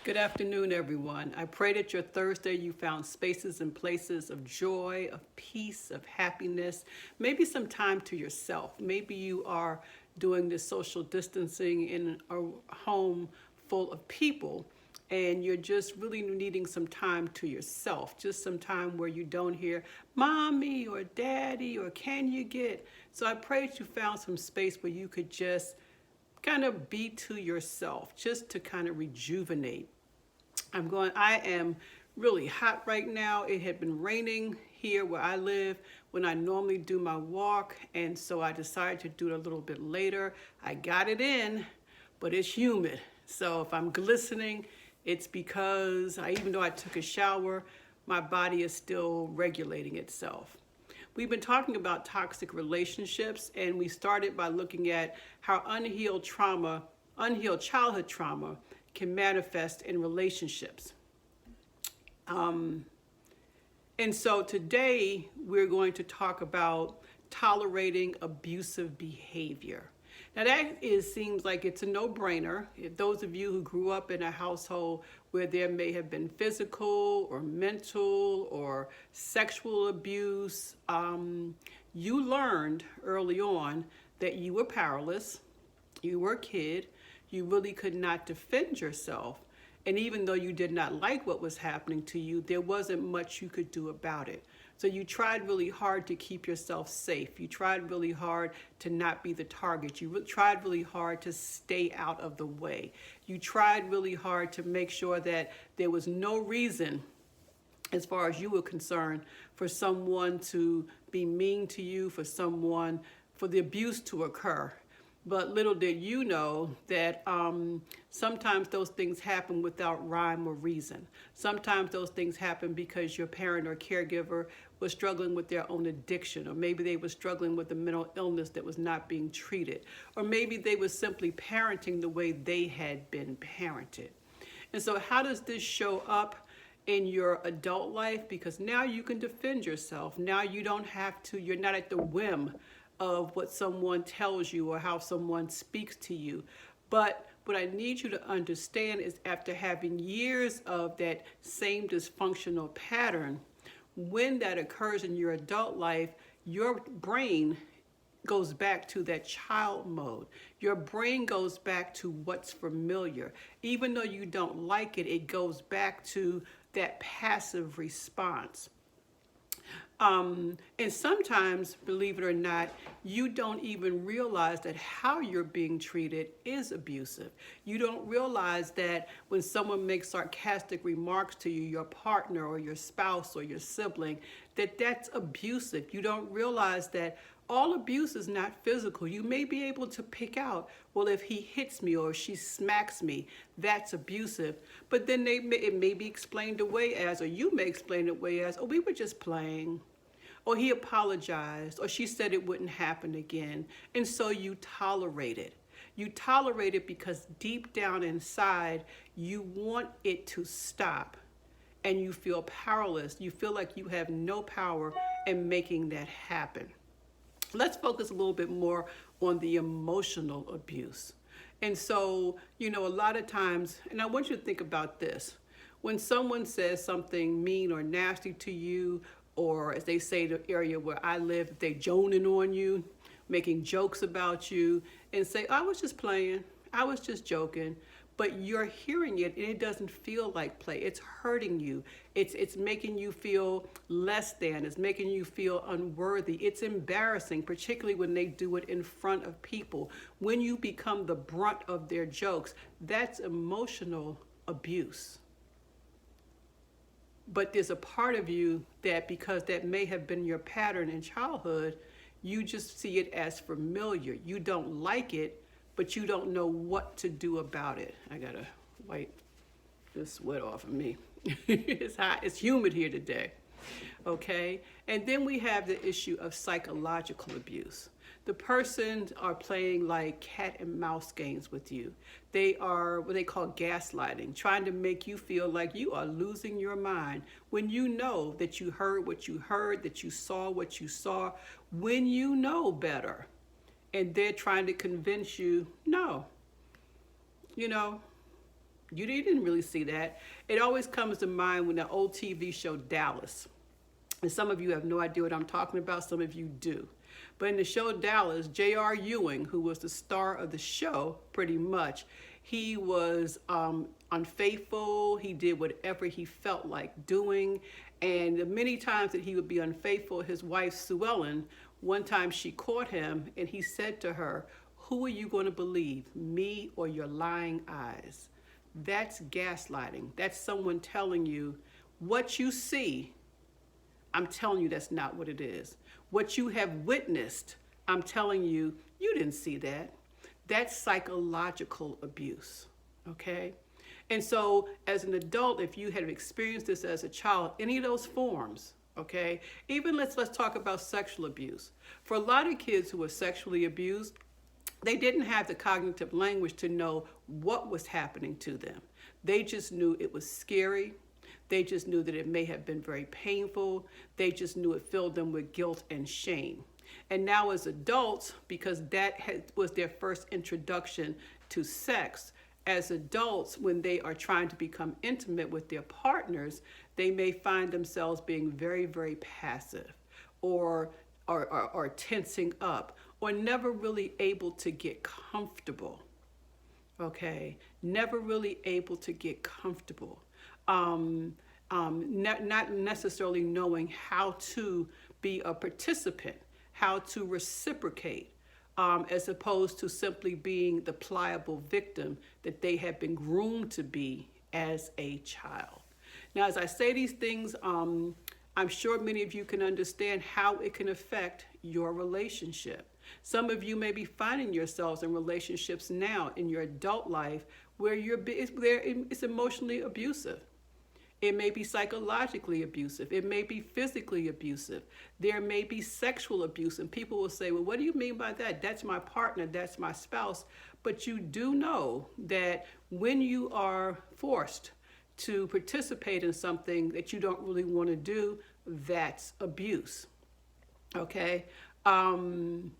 Good afternoon, everyone. I pray that your Thursday you found spaces and places of joy, of peace, of happiness, maybe some time to yourself. Maybe you are doing this social distancing in a home full of people and you're just really needing some time to yourself, just some time where you don't hear mommy or daddy or can you get. So I pray that you found some space where you could just kind of be to yourself, just to kind of rejuvenate. I am really hot right now. It had been raining here where I live when I normally do my walk, and so I decided to do it a little bit later. I got it in, but it's humid. So if I'm glistening, it's because even though I took a shower, my body is still regulating itself. We've been talking about toxic relationships, and we started by looking at how unhealed childhood trauma can manifest in relationships. And so today we're going to talk about tolerating abusive behavior. Now seems like it's a no-brainer. If those of you who grew up in a household where there may have been physical or mental or sexual abuse, you learned early on that you were powerless, you were a kid, you really could not defend yourself. And even though you did not like what was happening to you, there wasn't much you could do about it. So you tried really hard to keep yourself safe. You tried really hard to not be the target. You tried really hard to stay out of the way. You tried really hard to make sure that there was no reason, as far as you were concerned, for someone to be mean to you, for the abuse to occur. But little did you know that sometimes those things happen without rhyme or reason. Sometimes those things happen because your parent or caregiver was struggling with their own addiction, or maybe they were struggling with a mental illness that was not being treated, or maybe they were simply parenting the way they had been parented. And so how does this show up in your adult life? Because now you can defend yourself. Now you don't have to, you're not at the whim of what someone tells you or how someone speaks to you. But what I need you to understand is after having years of that same dysfunctional pattern, when that occurs in your adult life, your brain goes back to that child mode. Your brain goes back to what's familiar. Even though you don't like it, it goes back to that passive response. And sometimes, believe it or not, you don't even realize that how you're being treated is abusive. You don't realize that when someone makes sarcastic remarks to you, your partner or your spouse or your sibling, that that's abusive. You don't realize that all abuse is not physical. You may be able to pick out, well, if he hits me or she smacks me, that's abusive. But then it may be explained away as, or you may explain it away as, oh, we were just playing. Or he apologized, or she said it wouldn't happen again. And so you tolerate it. You tolerate it because deep down inside, you want it to stop. And you feel powerless. You feel like you have no power in making that happen. Let's focus a little bit more on the emotional abuse. And so, a lot of times, and I want you to think about this. When someone says something mean or nasty to you, or as they say in the area where I live, if they joning on you, making jokes about you, and say, I was just playing, I was just joking, but you're hearing it and it doesn't feel like play. It's hurting you. It's making you feel less than. It's making you feel unworthy. It's embarrassing, particularly when they do it in front of people. When you become the brunt of their jokes, that's emotional abuse. But there's a part of you that, because that may have been your pattern in childhood, you just see it as familiar. You don't like it, but you don't know what to do about it. I gotta wipe this sweat off of me. It's hot, it's humid here today. Okay? And then we have the issue of psychological abuse. The persons are playing like cat and mouse games with you. They are what they call gaslighting, trying to make you feel like you are losing your mind when you know that you heard what you heard, that you saw what you saw, when you know better. And they're trying to convince you, no, You didn't really see that. It always comes to mind when the old TV show Dallas. And some of you have no idea what I'm talking about, some of you do. But in the show Dallas, J.R. Ewing, who was the star of the show pretty much, he was unfaithful. He did whatever he felt like doing. And the many times that he would be unfaithful, his wife, Sue Ellen, one time she caught him and he said to her, "Who are you going to believe, me or your lying eyes?" That's gaslighting. That's someone telling you what you see. I'm telling you that's not what it is. What you have witnessed, I'm telling you, you didn't see that. That's psychological abuse, okay? And so as an adult, if you had experienced this as a child, any of those forms, okay? Even let's talk about sexual abuse. For a lot of kids who were sexually abused, they didn't have the cognitive language to know what was happening to them. They just knew it was scary. They just knew that it may have been very painful. They just knew it filled them with guilt and shame. And now as adults, because that was their first introduction to sex, as adults, when they are trying to become intimate with their partners, they may find themselves being very, very passive or tensing up or never really able to get comfortable, okay? Never really able to get comfortable. Not necessarily knowing how to be a participant, how to reciprocate, as opposed to simply being the pliable victim that they have been groomed to be as a child. Now, as I say these things, I'm sure many of you can understand how it can affect your relationship. Some of you may be finding yourselves in relationships now in your adult life where it's emotionally abusive. It may be psychologically abusive. It may be physically abusive. There may be sexual abuse. And people will say, well, what do you mean by that? That's my partner. That's my spouse. But you do know that when you are forced to participate in something that you don't really want to do, that's abuse. Okay? And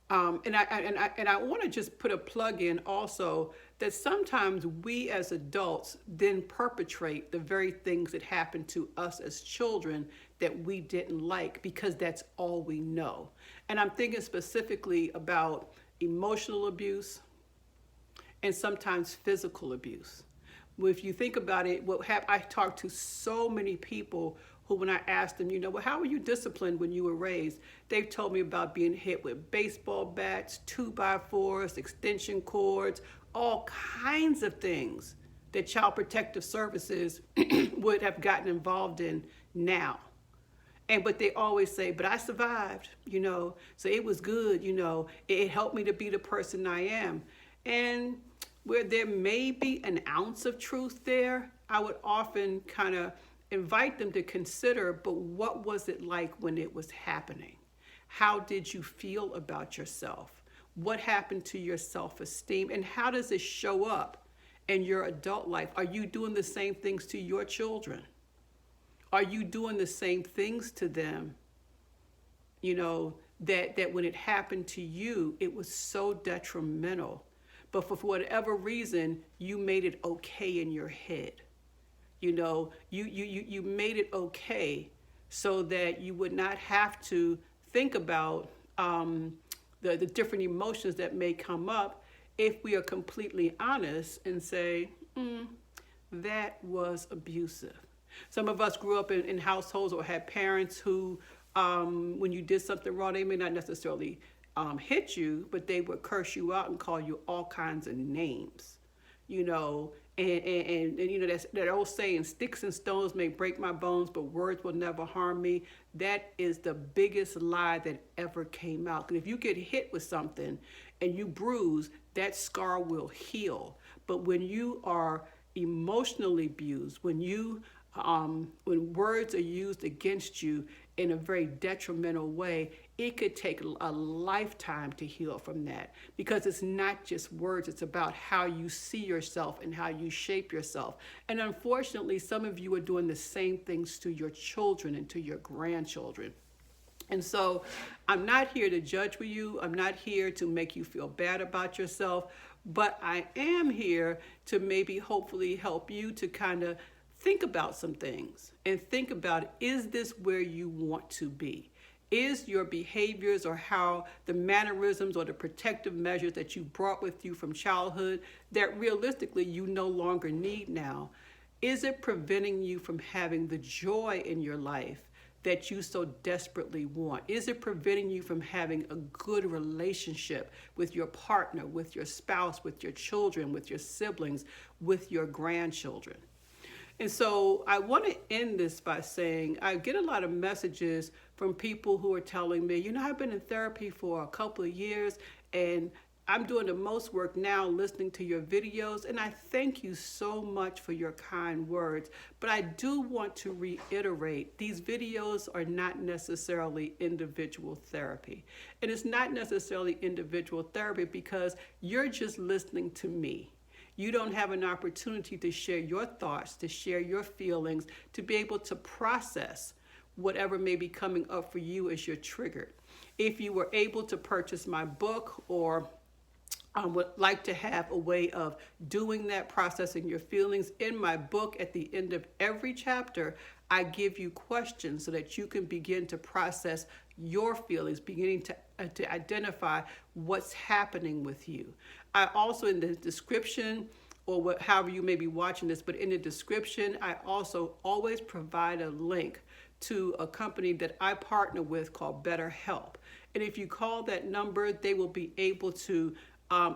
I want to just put a plug in also that sometimes we as adults then perpetrate the very things that happened to us as children that we didn't like because that's all we know. And I'm thinking specifically about emotional abuse and sometimes physical abuse. If you think about it, I talked to so many people who, when I asked them, well, how were you disciplined when you were raised? They've told me about being hit with baseball bats, 2x4s, extension cords, all kinds of things that Child Protective Services would have gotten involved in now. But they always say, but I survived, so it was good, it helped me to be the person I am. And where there may be an ounce of truth there, I would often kind of invite them to consider, but what was it like when it was happening? How did you feel about yourself? What happened to your self-esteem? And how does it show up in your adult life? Are you doing the same things to your children? Are you doing the same things to them? That when it happened to you, it was so detrimental. But for whatever reason, you made it okay in your head. You made it okay so that you would not have to think about the different emotions that may come up if we are completely honest and say, that was abusive. Some of us grew up in households or had parents who, when you did something wrong, they may not necessarily hit you, but they would curse you out and call you all kinds of names, And that's that old saying, sticks and stones may break my bones, but words will never harm me. That is the biggest lie that ever came out. Because if you get hit with something and you bruise, that scar will heal. But when you are emotionally abused, when words are used against you in a very detrimental way, it could take a lifetime to heal from that, because it's not just words, it's about how you see yourself and how you shape yourself. And unfortunately, some of you are doing the same things to your children and to your grandchildren. And so I'm not here to judge with you. I'm not here to make you feel bad about yourself. but I am here to maybe hopefully help you to kind of think about some things and think about, is this where you want to be? Is your behaviors or how the mannerisms or the protective measures that you brought with you from childhood that realistically you no longer need now, is it preventing you from having the joy in your life that you so desperately want? Is it preventing you from having a good relationship with your partner, with your spouse, with your children, with your siblings, with your grandchildren? And so I want to end this by saying I get a lot of messages from people who are telling me, I've been in therapy for a couple of years and I'm doing the most work now listening to your videos, and I thank you so much for your kind words. But I do want to reiterate, these videos are not necessarily individual therapy. And it's not necessarily individual therapy because you're just listening to me. You don't have an opportunity to share your thoughts, to share your feelings, to be able to process whatever may be coming up for you as you're triggered. If you were able to purchase my book or would like to have a way of doing that, processing your feelings, in my book, at the end of every chapter, I give you questions so that you can begin to process your feelings, beginning to identify what's happening with you. I also, in the description, or however you may be watching this, but in the description, I also always provide a link to a company that I partner with called BetterHelp. And if you call that number, they will be able to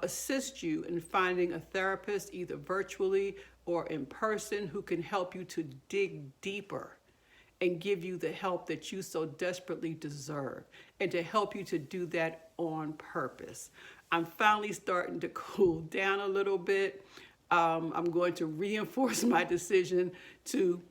assist you in finding a therapist, either virtually or in person, who can help you to dig deeper and give you the help that you so desperately deserve, and to help you to do that on purpose. I'm finally starting to cool down a little bit. I'm going to reinforce my decision to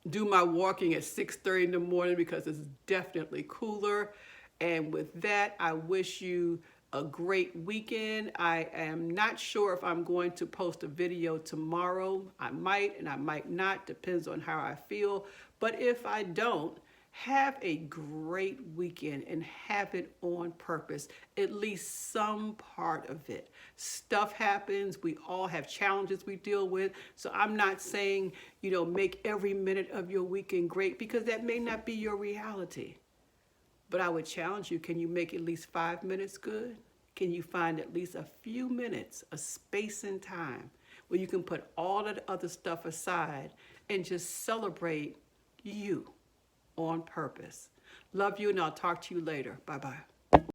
do my walking at 6:30 in the morning because it's definitely cooler. And with that, I wish you a great weekend. I am not sure if I'm going to post a video tomorrow. I might and I might not, depends on how I feel. But if I don't, have a great weekend and have it on purpose, at least some part of it. Stuff happens. We all have challenges we deal with. So I'm not saying, make every minute of your weekend great, because that may not be your reality. But I would challenge you, can you make at least 5 minutes good? Can you find at least a few minutes, a space in time, where you can put all that other stuff aside and just celebrate you on purpose? Love you, and I'll talk to you later. Bye-bye.